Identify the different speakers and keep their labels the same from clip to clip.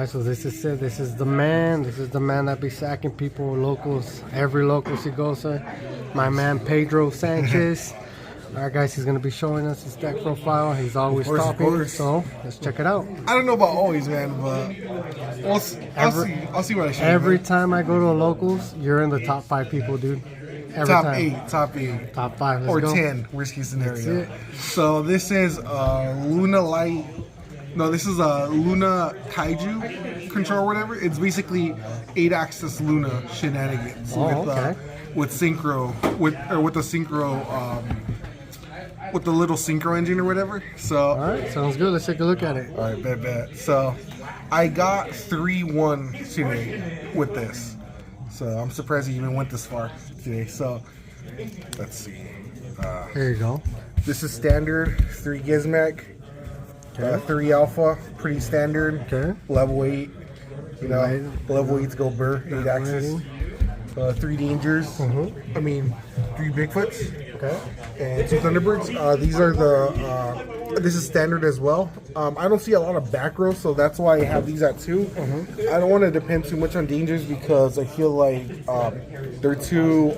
Speaker 1: right, so this is it. This is the man. This is the man that be sacking people, locals, every locals he goes to. My man Pedro Sanchez. All right, guys, he's gonna be showing us his deck profile. He's always talking, so let's check it out.
Speaker 2: I don't know about always, man, but I'll see what I show.
Speaker 1: Every time I go to a locals, you're in the top 5 people, dude. Every
Speaker 2: top
Speaker 1: time.
Speaker 2: top 8,
Speaker 1: top 5, let's
Speaker 2: or
Speaker 1: go.
Speaker 2: 10, worst case scenario. So this is Luna Light. No, this is a Luna Kaiju control or whatever. It's basically 8-axis Luna shenanigans with synchro, with the synchro, with the little synchro engine or whatever. So
Speaker 1: all right, sounds good. Let's take a look at it.
Speaker 2: All right, bet. So I got 3-1 today with this. So I'm surprised he even went this far today. So let's see.
Speaker 1: There you go.
Speaker 2: This is standard 3 Gizmek. 3 alpha, pretty standard.
Speaker 1: Okay.
Speaker 2: Level 8. You know, level 8s go burr, 8 axis. 3 dangers. I mean, 3 Bigfoots. Okay. And 2 Thunderbirds. These are the. This is standard as well. I don't see a lot of back rows, so that's why I have these at 2. I don't want to depend too much on dangers because I feel like they're too.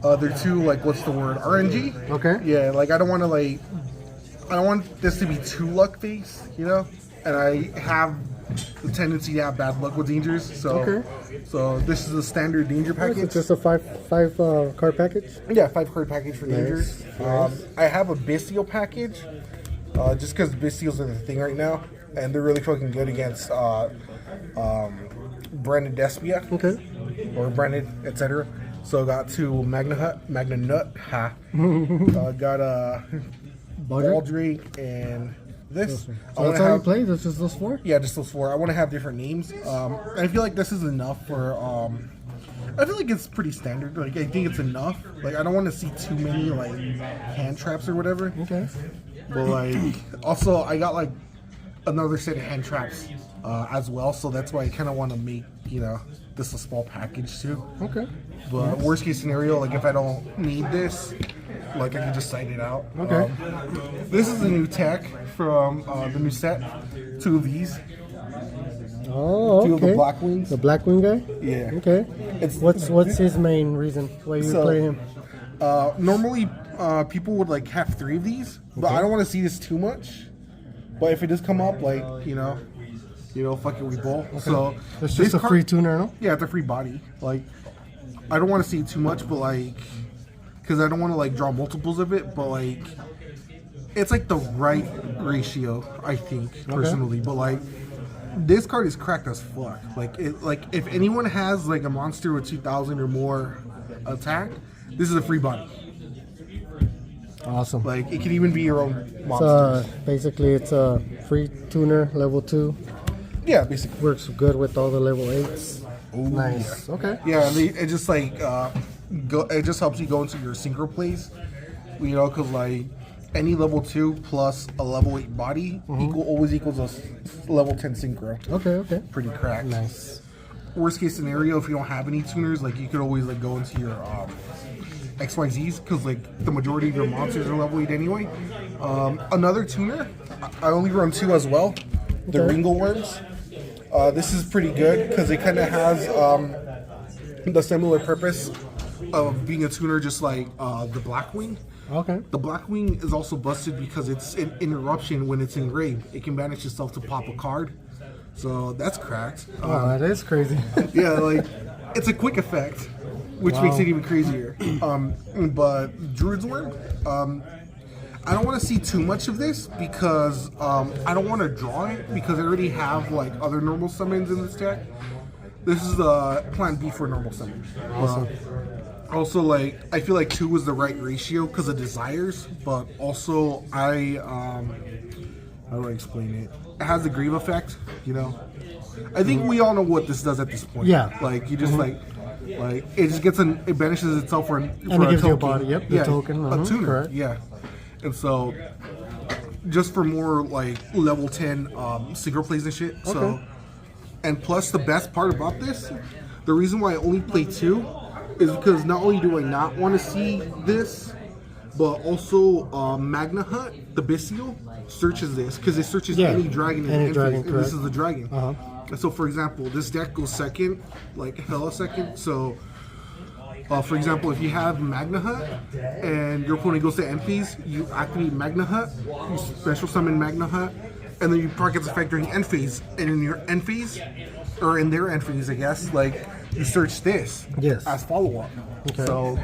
Speaker 2: They're too, like, what's the word? RNG.
Speaker 1: Okay.
Speaker 2: Yeah, like I don't want to I don't want this to be too luck based, you know, and I have the tendency to have bad luck with dangers. So, so this is a standard danger package.
Speaker 1: It's just a five card package.
Speaker 2: Yeah, 5 card package for dangers. I have a Bestial package, just because Bestials are the thing right now, and they're really fucking good against branded Despia, or branded, etc. So I got 2 Magna Nut, got a Baldric and this.
Speaker 1: So that's how you play? That's just those 4?
Speaker 2: Yeah, just those 4. I want to have different names. I feel like this is enough for. I feel like it's pretty standard. Like I think it's enough. Like I don't want to see too many like hand traps or whatever.
Speaker 1: Okay.
Speaker 2: But like also I got like another set of hand traps as well. So that's why I kind of want to make this a small package too.
Speaker 1: Okay.
Speaker 2: But worst case scenario, like if I don't need this, like I can just side it out.
Speaker 1: Okay.
Speaker 2: This is the new tech from the new set. 2 of these.
Speaker 1: Oh, okay.
Speaker 2: 2 of the Black Wings.
Speaker 1: The Black Wing guy?
Speaker 2: Yeah.
Speaker 1: Okay. What's his main reason why you play him?
Speaker 2: Normally, people would like have 3 of these, but I don't want to see this too much. But if it does come up, like fuck it, we bowl. Okay. So
Speaker 1: it's just a free tuner, no?
Speaker 2: Yeah, it's a free body. Like I don't want to see too much, but like. Because I don't want to like draw multiples of it, but like it's like the right ratio, I think personally. But like this card is cracked as fuck. Like if anyone has like a monster with 2,000 or more attack, this is a free body.
Speaker 1: Awesome.
Speaker 2: Like it can even be your own monster.
Speaker 1: Basically, it's a free tuner level 2.
Speaker 2: Yeah, basically
Speaker 1: works good with all the level 8s. Ooh, nice.
Speaker 2: Yeah.
Speaker 1: Okay.
Speaker 2: Yeah, it just like. It just helps you go into your synchro plays, because like any level 2 plus a level 8 body always equals a level 10 synchro.
Speaker 1: Okay.
Speaker 2: Pretty cracked.
Speaker 1: Nice.
Speaker 2: Worst case scenario, if you don't have any tuners, like you could always like go into your XYZs because like the majority of your monsters are level 8 anyway. Another tuner, I only run 2 as well. The Ringo Worms. This is pretty good because it kind of has the similar purpose of being a tuner, just like the Blackwing.
Speaker 1: Okay.
Speaker 2: The Blackwing is also busted because it's an interruption when it's engraved. It can banish itself to pop a card, so that's cracked.
Speaker 1: Oh, that is crazy.
Speaker 2: Yeah, like it's a quick effect, which makes it even crazier. But Druid's Worm, I don't want to see too much of this because I don't want to draw it because I already have like other normal summons in this deck. This is the plan B for normal summons.
Speaker 1: Awesome.
Speaker 2: Also, like, I feel like 2 was the right ratio because of desires, but also how do I explain it? It has the grieve effect, I think we all know what this does at this point.
Speaker 1: Yeah.
Speaker 2: Like, you just like it just it banishes itself for
Speaker 1: and it gives
Speaker 2: token.
Speaker 1: you a body. Yep. The token.
Speaker 2: A tuner.
Speaker 1: Correct.
Speaker 2: Yeah. And so, just for more like level 10 synchro plays and shit. Okay. So, and plus the best part about this, the reason why I only play 2. Is because not only do I not want to see this, but also Magna Hut, the Bestial, searches this because it searches any dragon in
Speaker 1: any
Speaker 2: the
Speaker 1: dragon,
Speaker 2: and this is the dragon.
Speaker 1: Uh-huh.
Speaker 2: So, for example, this deck goes second, like hella second. So, for example, if you have Magna Hut and your opponent goes to end phase, you activate Magna Hut, you special summon Magna Hut, and then you proc its effect during end phase. And in your end phase, or in their end phase, I guess, like you search this as follow up.
Speaker 1: Okay.
Speaker 2: So,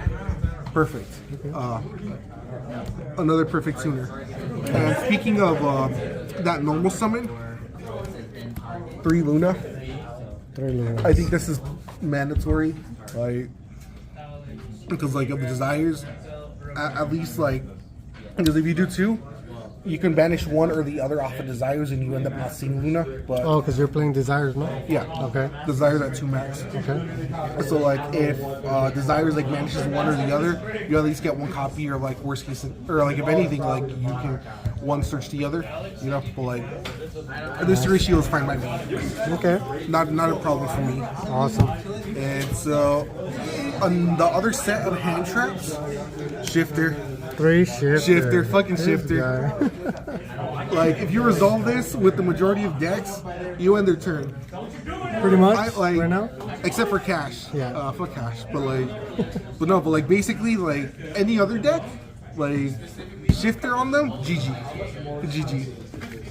Speaker 2: perfect. Another perfect tuner. And speaking of that normal summon, 3 Luna.
Speaker 1: 3 Luna.
Speaker 2: I think this is mandatory, like because like of the desires, at least like because if you do 2, you can banish one or the other off of desires, and you end up not seeing Luna. But
Speaker 1: because you're playing desires, no?
Speaker 2: yeah,
Speaker 1: Okay.
Speaker 2: desires at 2 max.
Speaker 1: Okay.
Speaker 2: So like if desires like banishes one or the other, you at least get 1 copy, or like worst case, or like if anything, like you can one search the other. You know, but like this ratio is fine by me.
Speaker 1: Okay.
Speaker 2: Not a problem for me.
Speaker 1: Awesome.
Speaker 2: And so on the other set of hand traps, Shifter.
Speaker 1: 3 Shifter.
Speaker 2: Fucking Shifter. Like if you resolve this with the majority of decks, you end their turn.
Speaker 1: Pretty much.
Speaker 2: Like
Speaker 1: right now.
Speaker 2: except for Cash.
Speaker 1: Yeah.
Speaker 2: Fuck Cash. But like, but like basically like any other deck, like Shifter on them, GG.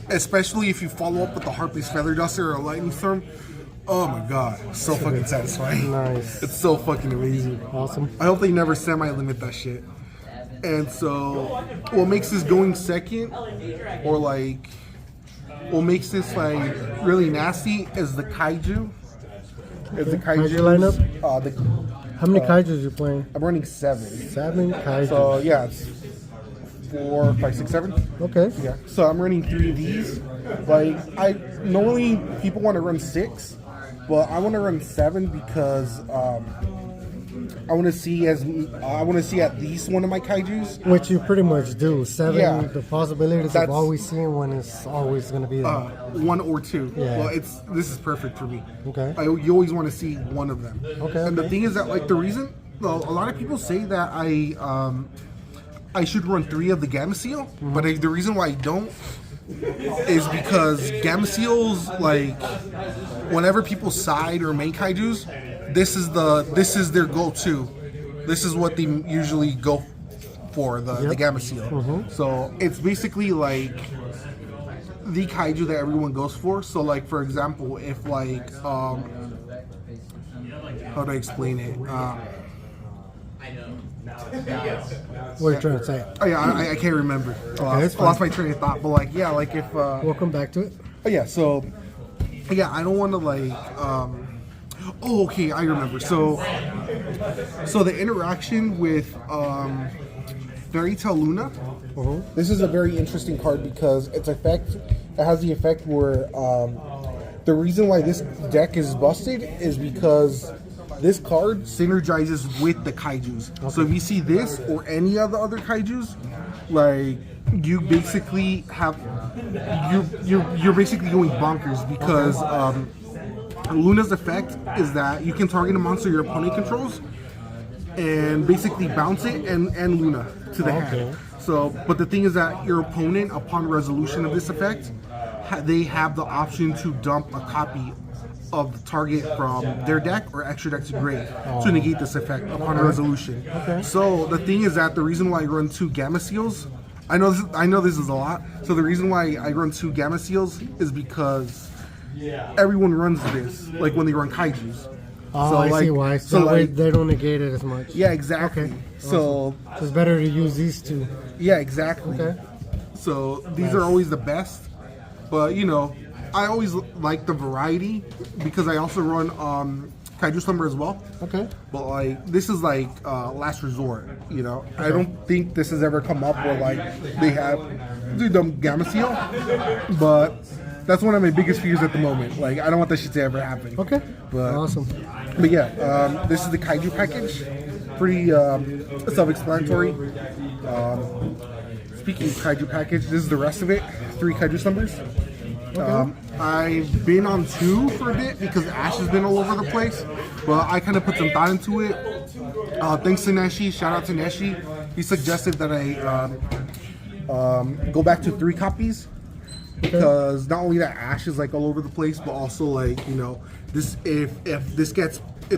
Speaker 2: Especially if you follow up with the Harpy's Feather Duster or a Lightning Storm. Oh my god, so fucking satisfying.
Speaker 1: Nice.
Speaker 2: It's so fucking amazing.
Speaker 1: Awesome.
Speaker 2: I hope they never semi-limit that shit. And so, what makes this going second, or like, what makes this like really nasty is the Kaiju.
Speaker 1: Kaiju lineup? How many Kaijus you playing?
Speaker 2: I'm running 7.
Speaker 1: 7 Kaiju.
Speaker 2: So yeah, it's 4, 5, 6, 7.
Speaker 1: Okay.
Speaker 2: Yeah. So I'm running 3 of these. Like I normally people want to run 6, but I want to run 7 because I want to see at least one of my Kaijus.
Speaker 1: Which you pretty much do. 7.
Speaker 2: Yeah.
Speaker 1: The possibilities of always seeing one is always going to be there.
Speaker 2: 1 or 2.
Speaker 1: Yeah.
Speaker 2: Well, this is perfect for me.
Speaker 1: Okay.
Speaker 2: You always want to see one of them.
Speaker 1: Okay.
Speaker 2: And the thing is that like the reason, a lot of people say that I should run 3 of the Gamma Seal, but the reason why I don't is because Gamma Seals, like whenever people side or make Kaijus, this is their go-to. This is what they usually go for, the Gamma Seal. So it's basically like the Kaiju that everyone goes for. So like for example, if like how do I explain it?
Speaker 1: What are you trying to say?
Speaker 2: Oh yeah, I can't remember. I lost my train of thought. But like yeah, like if
Speaker 1: We'll come back to it.
Speaker 2: oh yeah, so yeah, I don't want to like oh okay, I remember. So the interaction with Fairy Tale Luna. This is a very interesting card because it has the effect where the reason why this deck is busted is because this card synergizes with the Kaijus. Okay. So if you see this or any of the other Kaijus, like you basically have you're basically going bonkers because Luna's effect is that you can target a monster your opponent controls and basically bounce it and Luna to the hand. So, but the thing is that your opponent, upon resolution of this effect, they have the option to dump a copy of the target from their deck or extra deck to grave to negate this effect upon resolution. So the thing is that the reason why I run 2 Gamma Seals, I know this is a lot. So the reason why I run 2 Gamma Seals is because everyone runs this, like when they run Kaijus.
Speaker 1: Oh,
Speaker 2: so,
Speaker 1: I see why. So
Speaker 2: like,
Speaker 1: they don't negate it as much.
Speaker 2: Yeah, exactly.
Speaker 1: Okay.
Speaker 2: So
Speaker 1: it's better to use these 2.
Speaker 2: Yeah, exactly.
Speaker 1: Okay.
Speaker 2: So these are always the best, but you know, I always like the variety because I also run Kaiju Slumber as well. Okay. But like this is like last resort, you know. Okay. I don't think this has ever come up where like they have the Gamma Seal, but that's one of my biggest fears at the moment. Like I don't want that shit to ever happen. Okay. But awesome. But yeah, this is the Kaiju package. Pretty self-explanatory. Speaking of Kaiju package, this is the rest of it. 3 Kaiju Slumbers. Okay. I've been on 2 for a bit because Ash has been all over the place, but I kind of put some thought into it, Thanks to Neshi. Shout out to Neshi. He suggested that I go back to 3 copies because not only that ash is like all over the place, but also like, you know, this if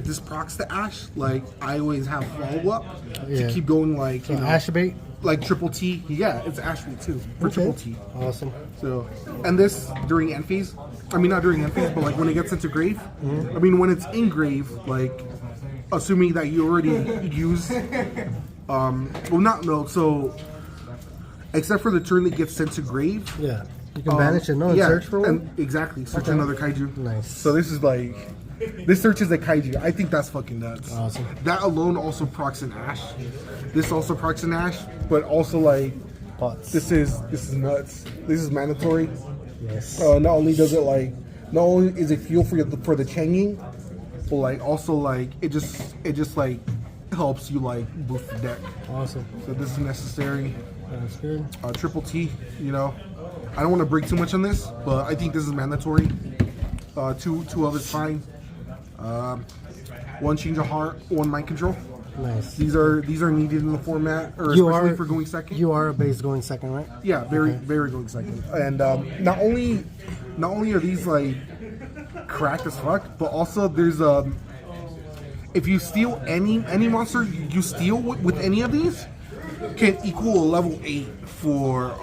Speaker 2: this procs the ash, like I always have follow up to keep going, like, you know,
Speaker 1: ash bait,
Speaker 2: like triple T. Yeah, it's ash bait too for triple T.
Speaker 1: Awesome.
Speaker 2: So, and this during end phase, I mean not during end phase, but like when it gets into grave. I mean when it's in grave, like assuming that you already use, well not no, so except for the turn that gets sent to grave.
Speaker 1: Yeah. You can banish it, no? And search for one?
Speaker 2: And exactly. Search another kaiju.
Speaker 1: Nice.
Speaker 2: So this is like, this searches a kaiju. I think that's fucking nuts.
Speaker 1: Awesome.
Speaker 2: That alone also procs an ash. This also procs an ash, but also like,
Speaker 1: Pots.
Speaker 2: this is nuts. This is mandatory.
Speaker 1: Yes.
Speaker 2: Not only does it like, not only is it fuel for the changing, but like also like it just like helps you like boost the deck.
Speaker 1: Awesome.
Speaker 2: So this is necessary.
Speaker 1: That's good.
Speaker 2: Triple T, you know. I don't want to break too much on this, but I think this is mandatory. Two of it's fine. 1 change of heart, 1 mind control.
Speaker 1: Nice.
Speaker 2: These are needed in the format, or especially for going second.
Speaker 1: You are a base going second, right?
Speaker 2: Yeah, very going second. And not only are these like cracked as fuck, but also there's if you steal any monster you steal with any of these, can equal a level 8 for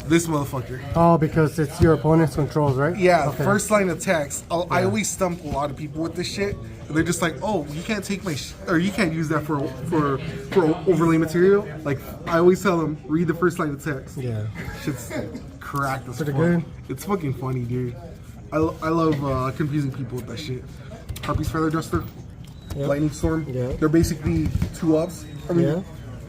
Speaker 2: this motherfucker.
Speaker 1: Oh, because it's your opponent's controls, right?
Speaker 2: Yeah, first line attacks. I always stump a lot of people with this shit. And they're just like, oh, you can't take my or you can't use that for overlay material. Like, I always tell them, read the first line attacks.
Speaker 1: Yeah.
Speaker 2: Shit's cracked as
Speaker 1: Pretty
Speaker 2: fuck.
Speaker 1: good.
Speaker 2: It's fucking funny, dude. I love confusing people with that shit. Harpy's Feather Duster, Lightning Storm.
Speaker 1: Yeah.
Speaker 2: They're basically 2-ups. I mean,
Speaker 1: Yeah.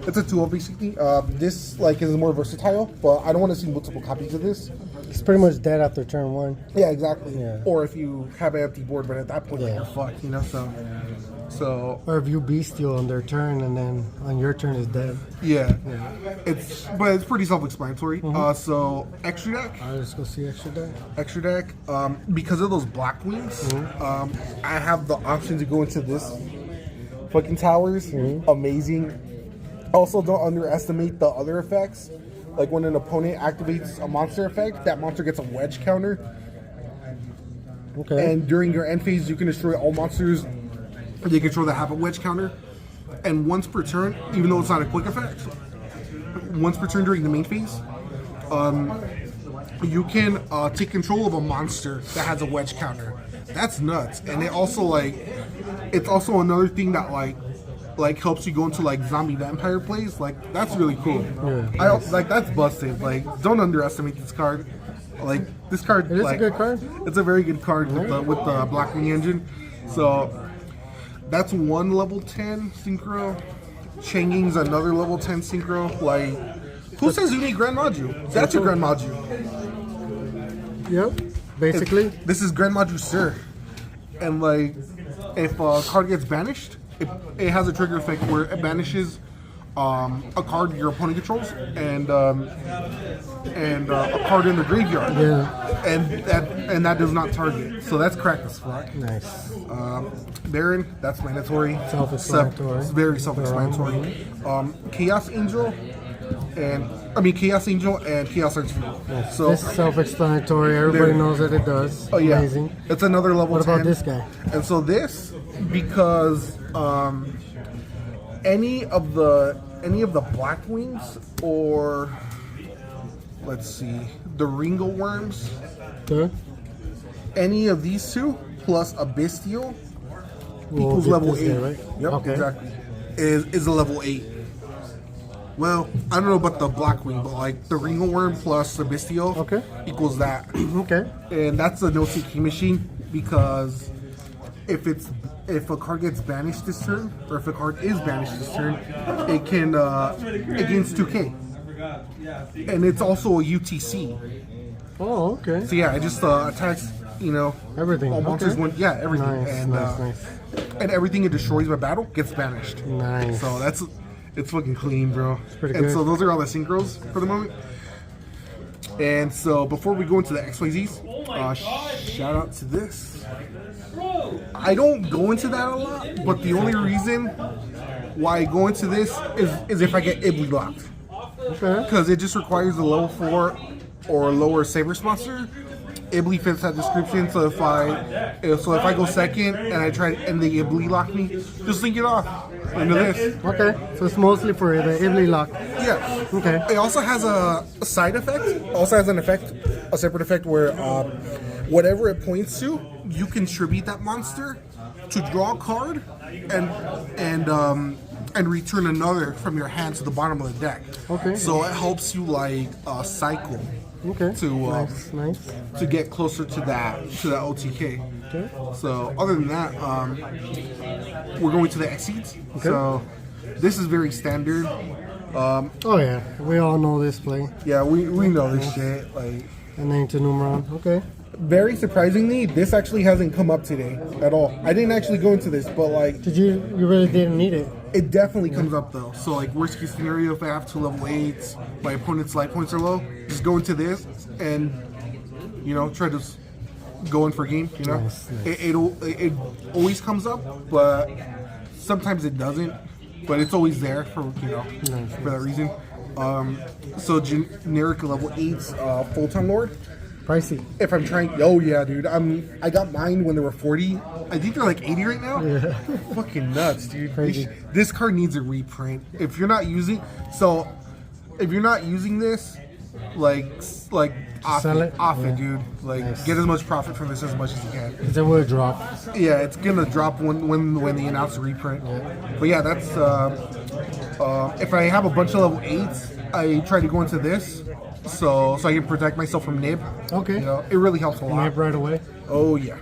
Speaker 2: it's a 2-up basically. This like is more versatile, but I don't want to see multiple copies of this.
Speaker 1: It's pretty much dead after turn 1.
Speaker 2: Yeah, exactly.
Speaker 1: Yeah.
Speaker 2: Or if you have an empty board, but at that point, like, you're fucked, you know. So
Speaker 1: Or if you bestial on their turn and then on your turn is dead.
Speaker 2: yeah. It's pretty self-explanatory. So extra deck.
Speaker 1: Alright, let's go see extra deck.
Speaker 2: Extra deck. Because of those black wings, I have the option to go into this fucking towers. Amazing. Also, don't underestimate the other effects. Like when an opponent activates a monster effect, that monster gets a wedge counter.
Speaker 1: Okay.
Speaker 2: And during your end phase, you can destroy all monsters they control that have a wedge counter. And once per turn, even though it's not a quick effect, once per turn during the main phase, you can take control of a monster that has a wedge counter. That's nuts. And it also like, it's also another thing that like helps you go into like zombie vampire plays. Like that's really cool.
Speaker 1: Yeah.
Speaker 2: Like that's busted. Like don't underestimate this card. Like this card,
Speaker 1: It is
Speaker 2: like,
Speaker 1: a good card.
Speaker 2: It's a very good card with the Blackwing engine. So that's 1 level 10 synchro. Changing's another level 10 synchro. Like who says you need Grand Module? That's a Grand Module.
Speaker 1: Yep. Basically.
Speaker 2: This is Grand Module Sir. And like if a card gets banished, it has a trigger effect where it banishes a card your opponent controls and a card in the graveyard.
Speaker 1: Yeah.
Speaker 2: And that does not target. So that's cracked as fuck.
Speaker 1: Nice.
Speaker 2: Baron, that's mandatory.
Speaker 1: Self-explanatory.
Speaker 2: It's very self-explanatory. Chaos Angel and Chaos Archfiend.
Speaker 1: Yes.
Speaker 2: So
Speaker 1: This is self-explanatory. Everybody knows that it does.
Speaker 2: oh yeah,
Speaker 1: Amazing.
Speaker 2: it's another level.
Speaker 1: What
Speaker 2: 10.
Speaker 1: about this guy?
Speaker 2: And so this, because any of the Blackwings or let's see, the Ringo Worms,
Speaker 1: Good.
Speaker 2: any of these two plus a Bestial
Speaker 1: We'll
Speaker 2: equals
Speaker 1: get
Speaker 2: level
Speaker 1: this
Speaker 2: 8.
Speaker 1: guy, right?
Speaker 2: Yep,
Speaker 1: Okay.
Speaker 2: exactly. Is a level 8. Well, I don't know about the Blackwing, but like the Ringo Worm plus the Bestial equals that.
Speaker 1: Okay.
Speaker 2: And that's a no-see key machine because if a card gets banished this turn, or if a card is banished this turn, it can it gains 2k. And it's also a UTC.
Speaker 1: Oh, okay.
Speaker 2: So yeah, it just attacks, you know,
Speaker 1: Everything.
Speaker 2: all monsters.
Speaker 1: Okay.
Speaker 2: Everything.
Speaker 1: Nice,
Speaker 2: And
Speaker 1: nice.
Speaker 2: and everything it destroys by battle gets banished.
Speaker 1: Nice.
Speaker 2: So it's fucking clean, bro.
Speaker 1: pretty
Speaker 2: And
Speaker 1: good.
Speaker 2: so those are all the synchros for the moment. And so before we go into the XYZs, Shout out to this. I don't go into that a lot, but the only reason why I go into this is if I get Ibly locked.
Speaker 1: Okay.
Speaker 2: Because it just requires a level 4 or lower saber sponsor. Ibly fits that description, so if I go second and I try and the Ibly lock me, just link it off into this.
Speaker 1: Okay, so it's mostly for the Ibly lock.
Speaker 2: Yeah.
Speaker 1: Okay.
Speaker 2: It also has a side effect. Also has an effect, a separate effect where whatever it points to, you contribute that monster to draw a card and return another from your hand to the bottom of the deck.
Speaker 1: Okay.
Speaker 2: So it helps you like cycle.
Speaker 1: Okay.
Speaker 2: To
Speaker 1: nice.
Speaker 2: to get closer to that OTK.
Speaker 1: Okay.
Speaker 2: So other than that, we're going to the Exceeds.
Speaker 1: Okay.
Speaker 2: So this is very standard.
Speaker 1: Oh yeah, we all know this play.
Speaker 2: Yeah, we know this shit. Like,
Speaker 1: And then to Numeron. Okay.
Speaker 2: very surprisingly, this actually hasn't come up today at all. I didn't actually go into this, but like,
Speaker 1: Did you really didn't need it?
Speaker 2: it definitely comes up though. So like, worst case scenario, if I have 2 level 8s, my opponent's life points are low, just go into this and try to go in for game.
Speaker 1: Nice.
Speaker 2: It always comes up, but sometimes it doesn't. But it's always there for for that reason. So generic level 8s, full-time lord.
Speaker 1: Pricey.
Speaker 2: If I'm trying, oh yeah, dude. I got mine when they were 40. I think they're like 80 right now.
Speaker 1: Yeah.
Speaker 2: Fucking nuts, dude.
Speaker 1: Crazy.
Speaker 2: This card needs a reprint. If you're not using this, like off
Speaker 1: Sell
Speaker 2: it,
Speaker 1: it?
Speaker 2: off
Speaker 1: Yeah.
Speaker 2: it, dude. Like,
Speaker 1: Nice.
Speaker 2: get as much profit from this as much as you can.
Speaker 1: Because it will drop.
Speaker 2: Yeah, it's gonna drop when they announce the reprint. But yeah, that's if I have a bunch of level 8s, I try to go into this so I can protect myself from nib.
Speaker 1: Okay.
Speaker 2: It really helps a lot.
Speaker 1: Nib right away.
Speaker 2: Oh yeah.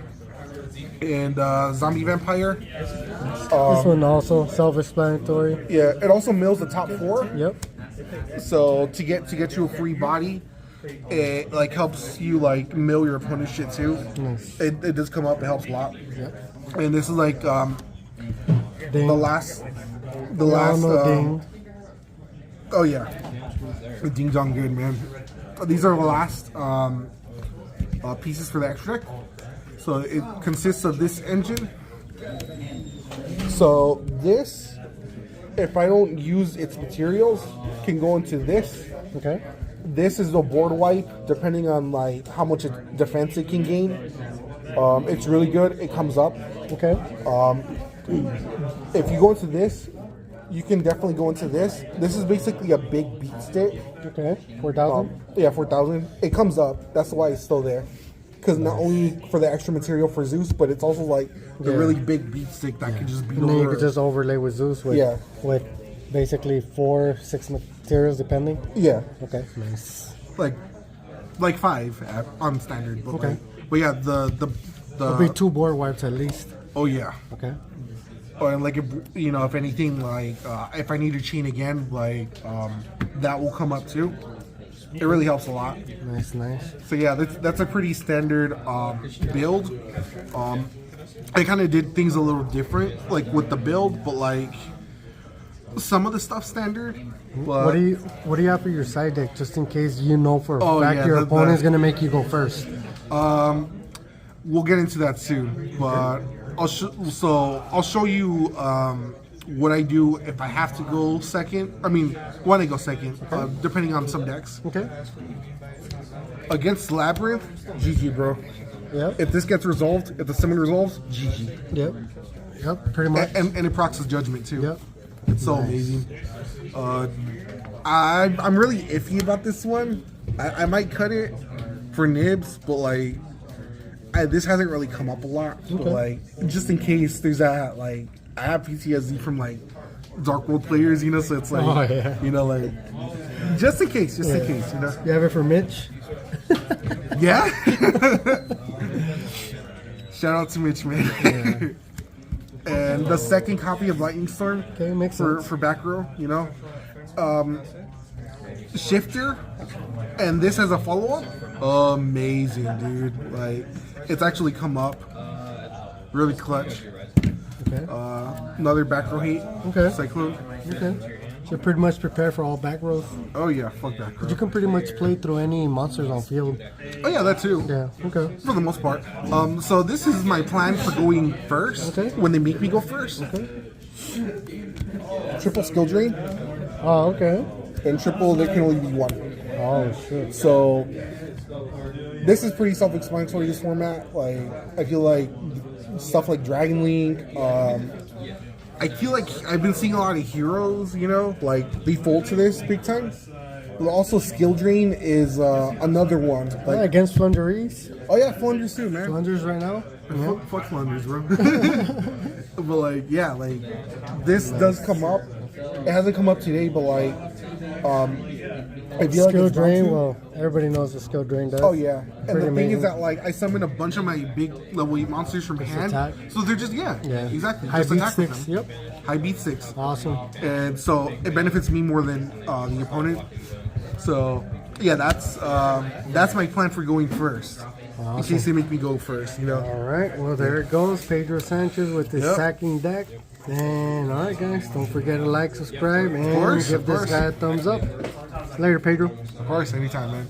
Speaker 2: And zombie vampire.
Speaker 1: This one also self-explanatory.
Speaker 2: Yeah, it also mills the top 4.
Speaker 1: Yep.
Speaker 2: So to get you a free body, it like helps you like mill your opponent's shit too.
Speaker 1: Nice.
Speaker 2: It does come up. It helps a lot.
Speaker 1: Yep.
Speaker 2: And this is like
Speaker 1: Ding.
Speaker 2: the last.
Speaker 1: Ding.
Speaker 2: Oh yeah, the ding dong good, man. These are the last pieces for the extra deck. So it consists of this engine. So this, if I don't use its materials, can go into this.
Speaker 1: Okay.
Speaker 2: This is the board wipe, depending on like how much defense it can gain. It's really good. It comes up.
Speaker 1: Okay.
Speaker 2: If you go into this, you can definitely go into this. This is basically a big beat stick.
Speaker 1: Okay. 4,000.
Speaker 2: Yeah, 4,000. It comes up. That's why it's still there. Because not only for the extra material for Zeus, but it's also like the really big beat stick that can just beat
Speaker 1: And then
Speaker 2: over.
Speaker 1: you could just overlay with Zeus with basically 4-6 materials depending.
Speaker 2: Yeah,
Speaker 1: Okay. Nice.
Speaker 2: like 5 on standard. But
Speaker 1: Okay.
Speaker 2: But yeah, the
Speaker 1: It'll be 2 board wipes at least.
Speaker 2: oh yeah.
Speaker 1: Okay.
Speaker 2: Or like if anything, like if I need to chain again, like that will come up too. It really helps a lot.
Speaker 1: Nice.
Speaker 2: So yeah, that's a pretty standard build. I kind of did things a little different, like with the build, but like some of the stuff standard. But
Speaker 1: What do you have for your side deck, just in case for a fact
Speaker 2: yeah,
Speaker 1: your
Speaker 2: the-
Speaker 1: opponent's gonna make you go first?
Speaker 2: we'll get into that soon. But I'll show you what I do if I have to go second. I mean, when I go second, depending on some decks.
Speaker 1: Okay.
Speaker 2: Against Labyrinth, GG, bro.
Speaker 1: Yep.
Speaker 2: If this gets resolved, if the summon resolves, GG.
Speaker 1: Yep. Pretty much.
Speaker 2: And it procs Judgment too.
Speaker 1: Yep.
Speaker 2: It's so amazing. I'm really iffy about this one. I might cut it for nibs, but like this hasn't really come up a lot. But like just in case there's that, like I have PTSD from like Dark World players, so it's like like just in case, in case,
Speaker 1: You have it for Mitch?
Speaker 2: Yeah. Shout out to Mitch, man. And the second copy of Lightning Storm
Speaker 1: makes sense.
Speaker 2: for back row, Shifter, and this has a follow-up. Amazing, dude. Like, it's actually come up. Really clutch.
Speaker 1: Okay.
Speaker 2: Another back row hate.
Speaker 1: Okay.
Speaker 2: Cyclone.
Speaker 1: Okay. So you're pretty much prepared for all back rows.
Speaker 2: Oh yeah, fuck that.
Speaker 1: You can pretty much play through any monsters on field.
Speaker 2: Oh yeah, that too.
Speaker 1: Yeah, okay.
Speaker 2: For the most part. So this is my plan for going first.
Speaker 1: Okay.
Speaker 2: When they make me go first.
Speaker 1: Okay.
Speaker 2: Triple skill drain
Speaker 1: Oh, okay.
Speaker 2: and triple. There can only be one.
Speaker 1: Oh, shit.
Speaker 2: So this is pretty self-explanatory. This format, like I feel like stuff like Dragon Link. I feel like I've been seeing a lot of heroes, you know, like they fold to this big time. But also, skill drain is another one.
Speaker 1: Yeah,
Speaker 2: Like,
Speaker 1: against Flunderies.
Speaker 2: oh yeah, Flanders too, man.
Speaker 1: Flunders right now. Yeah.
Speaker 2: Fuck Flanders, bro. But like, yeah, like this does come up. It hasn't come up today, but like, I feel like
Speaker 1: Skill
Speaker 2: it's bound
Speaker 1: drain.
Speaker 2: to.
Speaker 1: Well, everybody knows what skill drain does.
Speaker 2: Oh yeah, and
Speaker 1: Pretty
Speaker 2: the thing
Speaker 1: amazing.
Speaker 2: is that like I summon a bunch of my big level 8 monsters from hand,
Speaker 1: attack.
Speaker 2: so they're just yeah, exactly,
Speaker 1: High
Speaker 2: just
Speaker 1: beat
Speaker 2: attack with
Speaker 1: sticks.
Speaker 2: them.
Speaker 1: Yep.
Speaker 2: High beat 6,
Speaker 1: Awesome.
Speaker 2: and so it benefits me more than the opponent. So yeah, that's my plan for going first, in case they make me go first. You know.
Speaker 1: All right. Well, there it goes. Pedro Sanchez with his
Speaker 2: Yep.
Speaker 1: sacking deck. And all right, guys, don't forget to like, subscribe, and
Speaker 2: course,
Speaker 1: give
Speaker 2: of
Speaker 1: this
Speaker 2: course.
Speaker 1: guy a thumbs up. Later, Pedro.
Speaker 2: Of course, anytime, man.